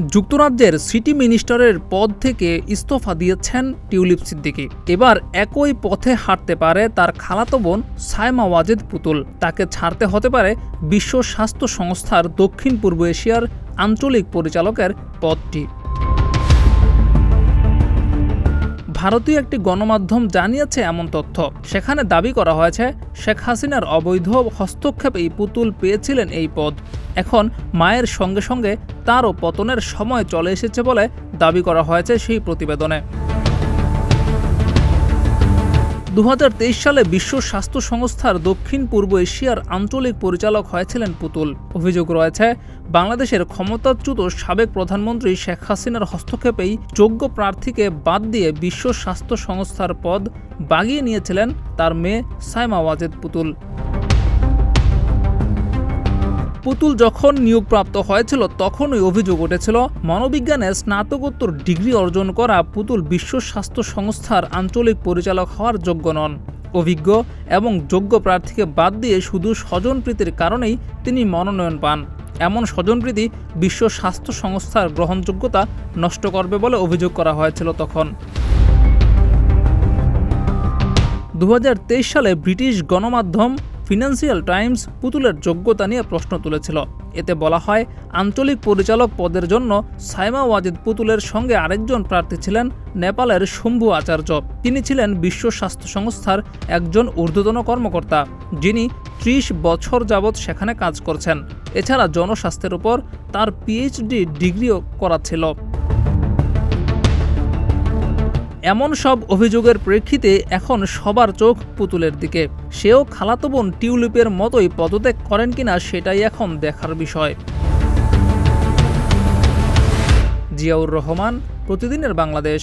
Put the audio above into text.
যুক্তরাজ্যের সিটি মিনিস্টারের পদ থেকে ইস্তফা দিয়েছেন টিউলিপ সিদ্দিকী। এবার একই পথে হাঁটতে পারে তার খালাতো বোন সায়মা ওয়াজেদ পুতুল। তাকে ছাড়তে হতে পারে বিশ্ব স্বাস্থ্য সংস্থার দক্ষিণ পূর্ব এশিয়ার আঞ্চলিক পরিচালকের পদটি। ভারতীয় একটি গণমাধ্যম জানিয়েছে এমন তথ্য। সেখানে দাবি করা হয়েছে শেখ হাসিনার অবৈধ হস্তক্ষেপেই পুতুল পেয়েছিলেন এই পদ। এখন মায়ের সঙ্গে সঙ্গে তারও পতনের সময় চলে এসেছে বলে দাবি করা হয়েছে সেই প্রতিবেদনে। 2023 সালে বিশ্ব স্বাস্থ্য সংস্থার দক্ষিণ পূর্ব এশিয়ার আঞ্চলিক পরিচালক হয়েছিলেন পুতুল। অভিযোগ রয়েছে বাংলাদেশের ক্ষমতাচ্যুত সাবেক প্রধানমন্ত্রী শেখ হাসিনার হস্তক্ষেপেই যোগ্য প্রার্থীকে বাদ দিয়ে বিশ্ব স্বাস্থ্য সংস্থার পদ বাগিয়ে নিয়েছিলেন তার মেয়ে সায়মা ওয়াজেদ পুতুল। পুতুল যখন নিয়োগপ্রাপ্ত হয়েছিল তখনই অভিযোগ উঠেছিল মনোবিজ্ঞানে স্নাতকোত্তর ডিগ্রি অর্জন করা পুতুল বিশ্ব স্বাস্থ্য সংস্থার আঞ্চলিক পরিচালক হওয়ার যোগ্য নন। অভিজ্ঞ এবং যোগ্য প্রার্থীকে বাদ দিয়ে শুধু স্বজনপ্রীতির কারণেই তিনি মনোনয়ন পান। এমন স্বজনপ্রীতি বিশ্ব স্বাস্থ্য সংস্থার গ্রহণযোগ্যতা নষ্ট করবে বলে অভিযোগ করা হয়েছিল তখন। 2023 সালে ব্রিটিশ গণমাধ্যম ফিনান্সিয়াল টাইমস পুতুলের যোগ্যতা নিয়ে প্রশ্ন তুলেছিল। এতে বলা হয় আঞ্চলিক পরিচালক পদের জন্য সায়মা ওয়াজেদ পুতুলের সঙ্গে আরেকজন প্রার্থী ছিলেন নেপালের শম্ভু আচার্য। তিনি ছিলেন বিশ্ব স্বাস্থ্য সংস্থার একজন ঊর্ধ্বতন কর্মকর্তা, যিনি 30 বছর যাবৎ সেখানে কাজ করছেন। এছাড়া জনস্বাস্থ্যের উপর তার পিএইচডি ডিগ্রিও করা ছিল। এমন সব অভিযোগের প্রেক্ষিতে এখন সবার চোখ পুতুলের দিকে। সেও খালাতো বোন টিউলিপের মতোই পদত্যাগ করেন কিনা সেটাই এখন দেখার বিষয়। জিয়াউর রহমান, প্রতিদিনের বাংলাদেশ।